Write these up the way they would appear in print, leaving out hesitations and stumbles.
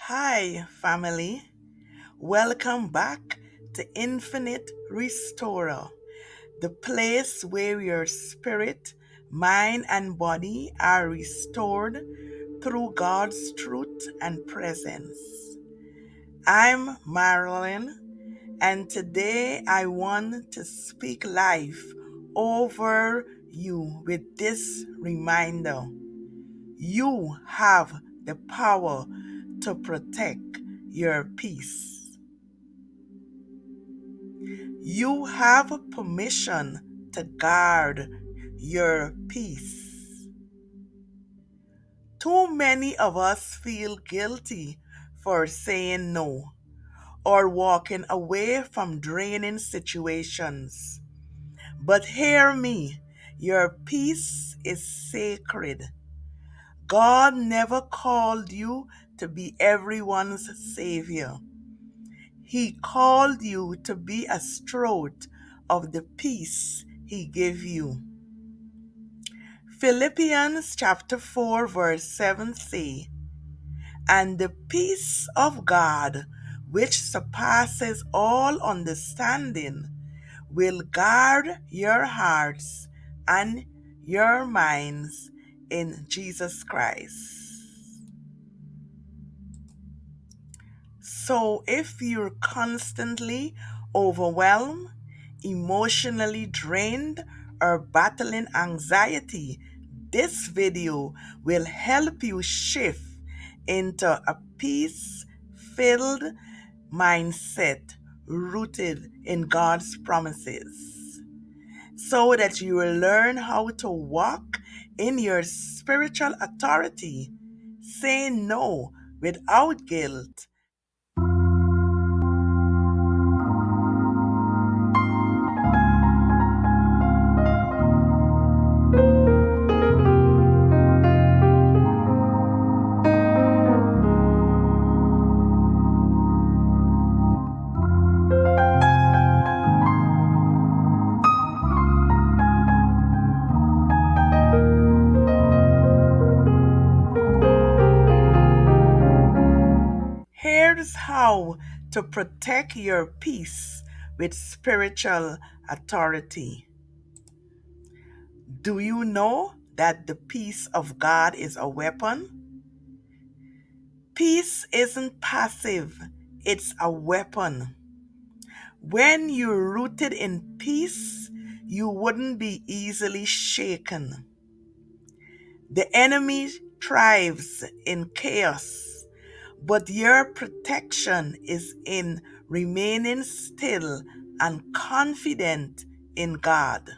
Hi, family. Welcome back to Infinite Restorer, the place where your spirit, mind, and body are restored through God's truth and presence. I'm Marilyn, and today I want to speak life over you with this reminder. You have the power to protect your peace. You have permission to guard your peace. Too many of us feel guilty for saying no or walking away from draining situations. But hear me, your peace is sacred. God never called you to be everyone's savior. He called you to be a steward of the peace He gave you. Philippians chapter 4 verse 7 say, "And the peace of God, which surpasses all understanding, will guard your hearts and your minds in Jesus Christ." So if you're constantly overwhelmed, emotionally drained, or battling anxiety, this video will help you shift into a peace-filled mindset rooted in God's promises, so that you will learn how to walk in your spiritual authority, say no without guilt. Here's how to protect your peace with spiritual authority. Do you know that the peace of God is a weapon? Peace isn't passive, it's a weapon. When you're rooted in peace, you wouldn't be easily shaken. The enemy thrives in chaos, but your protection is in remaining still and confident in God.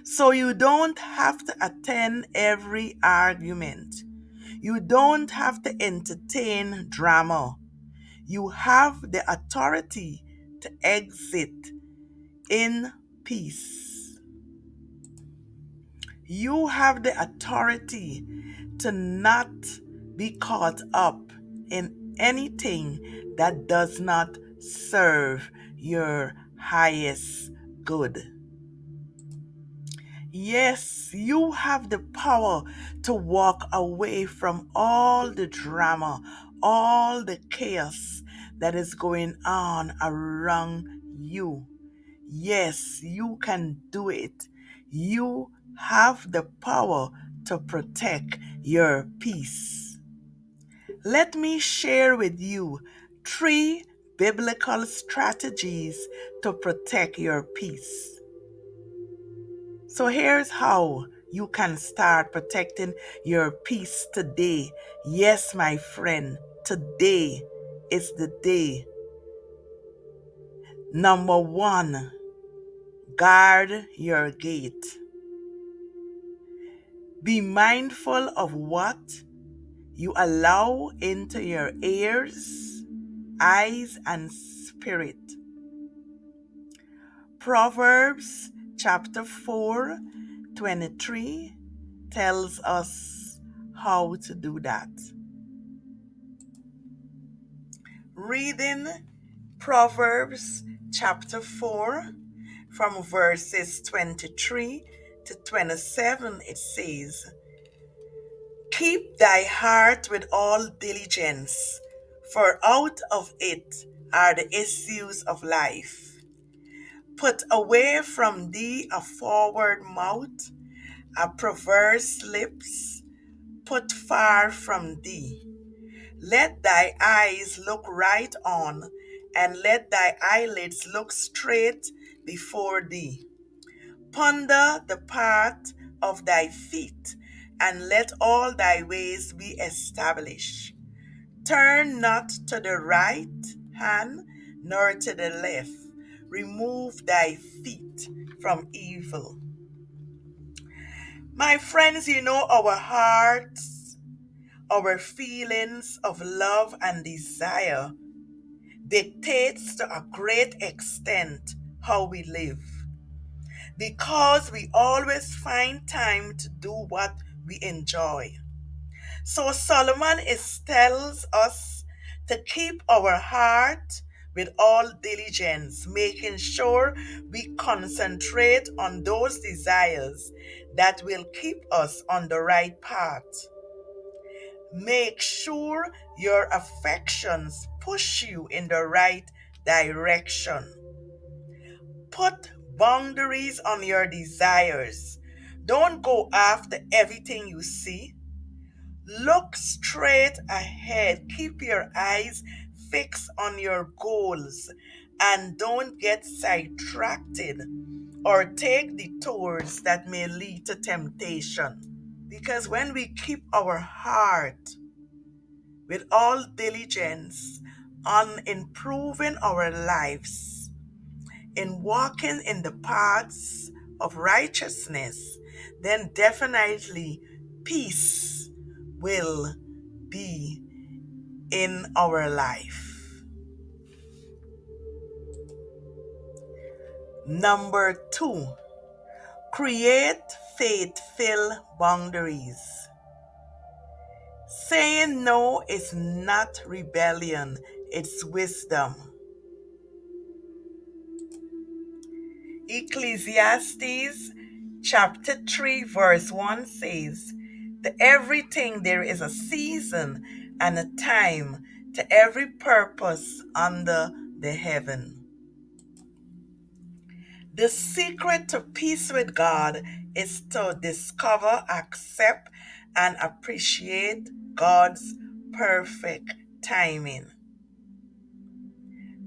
So you don't have to attend every argument. You don't have to entertain drama. You have the authority to exit in peace. You have the authority to not be caught up in anything that does not serve your highest good. Yes, you have the power to walk away from all the drama, all the chaos that is going on around you. Yes, you can do it. You have the power to protect your peace. Let me share with you 3 biblical strategies to protect your peace. So here's how you can start protecting your peace today. Yes, my friend, today is the day. Number 1, guard your gate. Be mindful of what you allow into your ears, eyes, and spirit. Proverbs chapter 4:23 tells us how to do that. Reading Proverbs chapter 4 from verses 23 to 27, it says, Keep thy heart with all diligence, for out of it are the issues of life. Put away from thee a forward mouth, a perverse lips, put far from thee. Let thy eyes look right on, and let thy eyelids look straight before thee. Ponder the path of thy feet, and let all thy ways be established. Turn not to the right hand, nor to the left. Remove thy feet from evil. My friends, you know our hearts, our feelings of love and desire dictates to a great extent how we live, because we always find time to do what we enjoy. So Solomon tells us to keep our heart with all diligence, making sure we concentrate on those desires that will keep us on the right path. Make sure your affections push you in the right direction. Put boundaries on your desires. Don't go after everything you see. Look straight ahead. Keep your eyes fixed on your goals and don't get sidetracked or take detours that may lead to temptation. Because when we keep our heart with all diligence on improving our lives, in walking in the paths of righteousness, then definitely peace will be in our life. Number two, create faith-filled boundaries. Saying no is not rebellion, it's wisdom. Ecclesiastes chapter 3 verse 1 says, "To everything there is a season and a time to every purpose under the heaven." The secret to peace with God is to discover, accept, and appreciate God's perfect timing.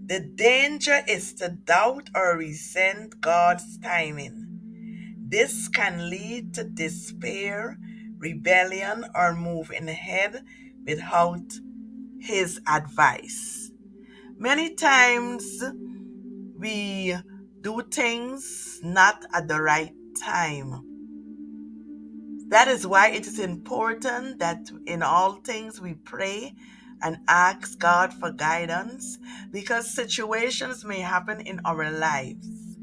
The danger is to doubt or resent God's timing. This can lead to despair, rebellion, or moving ahead without His advice. Many times we do things not at the right time. That is why it is important that in all things we pray and ask God for guidance, because situations may happen in our lives,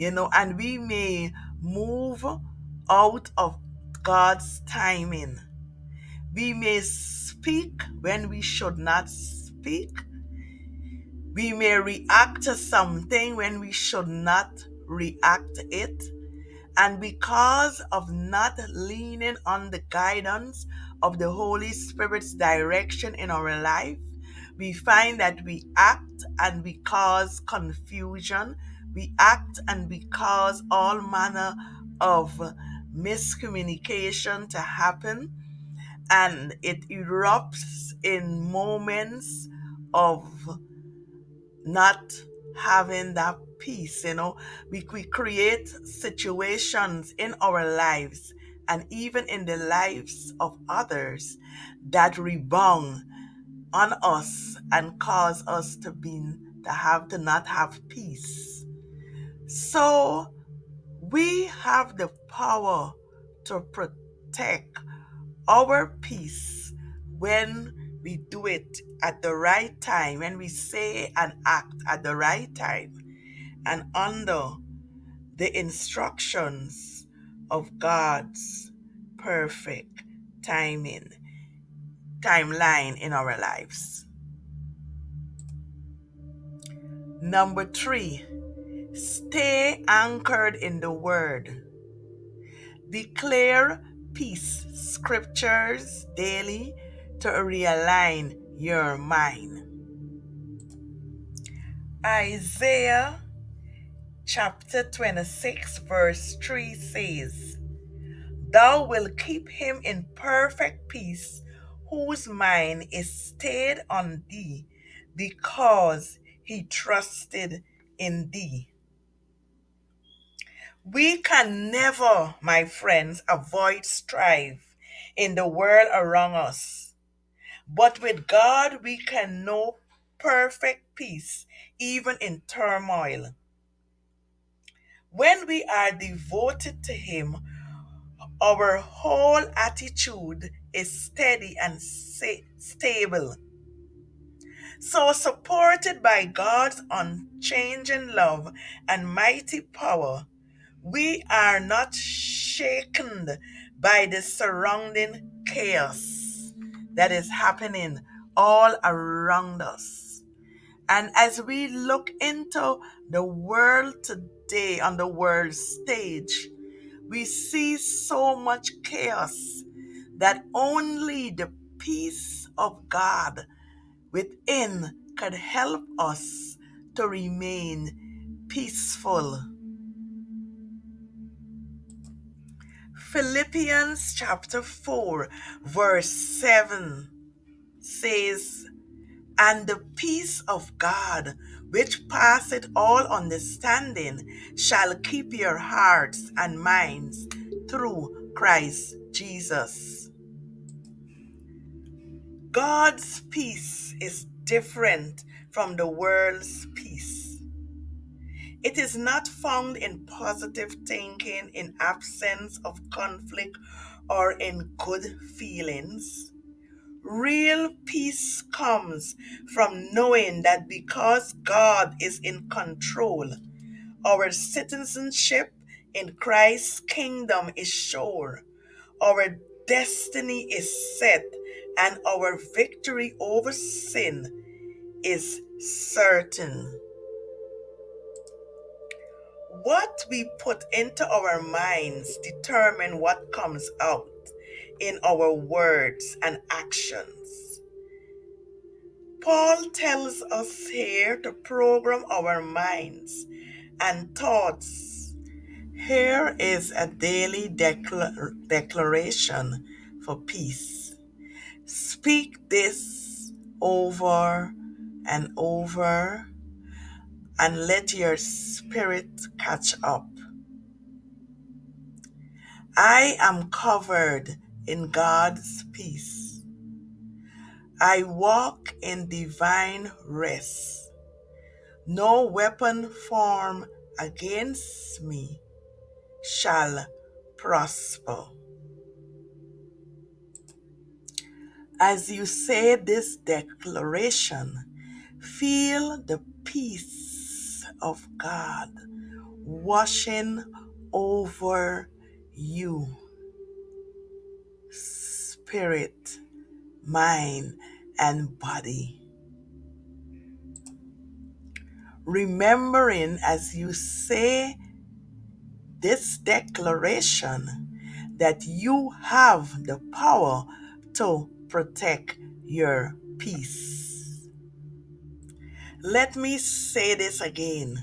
and we may move out of God's timing. We may speak when we should not speak. We may react to something when we should not react to it. And because of not leaning on the guidance of the Holy Spirit's direction in our life, we find that we act and we cause confusion. We act and we cause all manner of miscommunication to happen. And it erupts in moments of not having that peace. We create situations in our lives and even in the lives of others that rebound on us and cause us to not have peace. So we have the power to protect our peace when we do it at the right time, when we say and act at the right time and under the instructions of God's perfect timeline in our lives. Number three, stay anchored in the Word. Declare peace scriptures daily to realign your mind. Isaiah chapter 26, verse 3 says, "Thou wilt keep him in perfect peace, whose mind is stayed on thee, because he trusted in thee." We can never, my friends, avoid strife in the world around us. But with God, we can know perfect peace, even in turmoil. When we are devoted to Him, our whole attitude is steady and stable. So, supported by God's unchanging love and mighty power, we are not shaken by the surrounding chaos that is happening all around us. And as we look into the world today on the world stage, we see so much chaos that only the peace of God within could help us to remain peaceful. Philippians chapter 4, verse 7 says, "And the peace of God, which passeth all understanding, shall keep your hearts and minds through Christ Jesus." God's peace is different from the world's peace. It is not found in positive thinking, in absence of conflict, or in good feelings. Real peace comes from knowing that because God is in control, our citizenship in Christ's kingdom is sure, our destiny is set, and our victory over sin is certain. What we put into our minds determine what comes out in our words and actions. Paul tells us here to program our minds and thoughts. Here is a daily declaration for peace. Speak this over and over and let your spirit catch up. I am covered in God's peace. I walk in divine rest. No weapon formed against me shall prosper. As you say this declaration, feel the peace of God washing over you, spirit, mind, and body. Remembering as you say this declaration that you have the power to protect your peace. Let me say this again.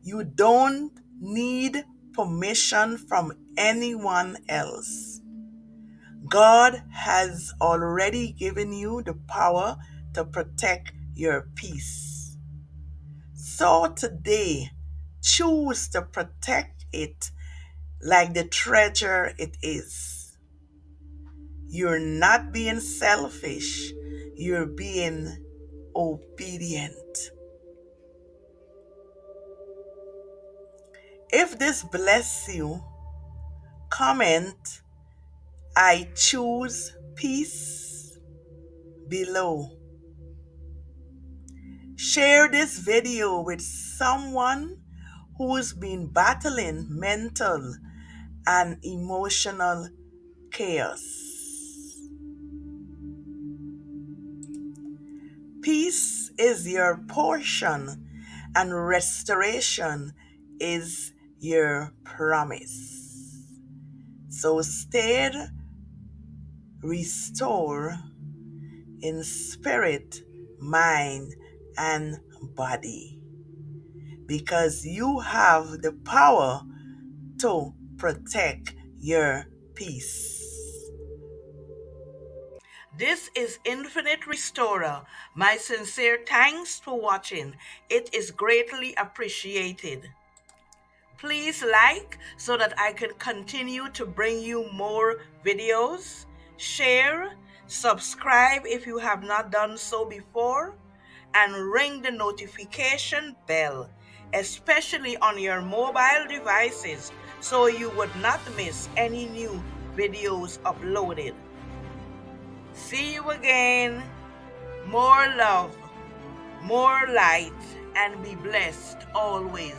You don't need permission from anyone else. God has already given you the power to protect your peace. So today, choose to protect it like the treasure it is. You're not being selfish, you're being obedient. If this bless you, comment "I choose peace" below. Share this video with someone who's been battling mental and emotional chaos. Peace is your portion, and restoration is your promise. So stay restored in spirit, mind, and body, because you have the power to protect your peace. This is Infinite Restorer. My sincere thanks for watching. It is greatly appreciated. Please like so that I can continue to bring you more videos. Share, subscribe if you have not done so before, and ring the notification bell, especially on your mobile devices, so you would not miss any new videos uploaded. See you again. More love, more light, and be blessed always.